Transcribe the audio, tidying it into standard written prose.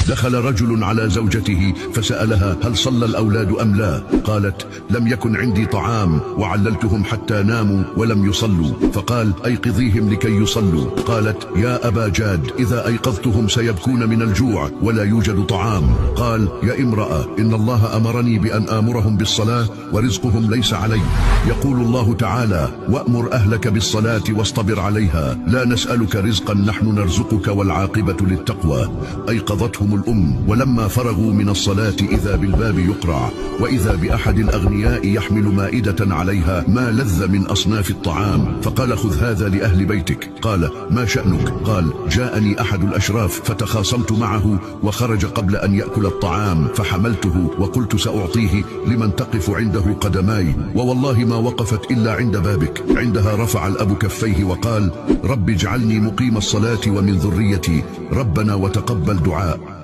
دخل رجل على زوجته فسألها: هل صلى الأولاد أم لا؟ قالت: لم يكن عندي طعام وعللتهم حتى ناموا ولم يصلوا. فقال: أيقظيهم لكي يصلوا. قالت: يا أبا جاد، إذا أيقظتهم سيبكون من الجوع ولا يوجد طعام. قال: يا امرأة، إن الله أمرني بأن آمرهم بالصلاة ورزقهم ليس علي. يقول الله تعالى: وأمر أهلك بالصلاة واصطبر عليها، لا نسألك رزقا نحن نرزقك والعاقبة للتقوى. أيقظتهم الأم، ولما فرغوا من الصلاة إذا بالباب يقرع، وإذا بأحد الأغنياء يحمل مائدة عليها ما لذ من أصناف الطعام. فقال: خذ هذا لأهل بيتك. قال: ما شأنك؟ قال: جاءني أحد الأشراف فتخاصمت معه وخرج قبل أن يأكل الطعام، فحملته وقلت سأعطيه لمن تقف عنده قدماي، ووالله ما وقفت إلا عند بابك. عندها رفع الأب كفيه وقال: رب اجعلني مقيم الصلاة ومن ذريتي، ربنا وتقبل دعاء.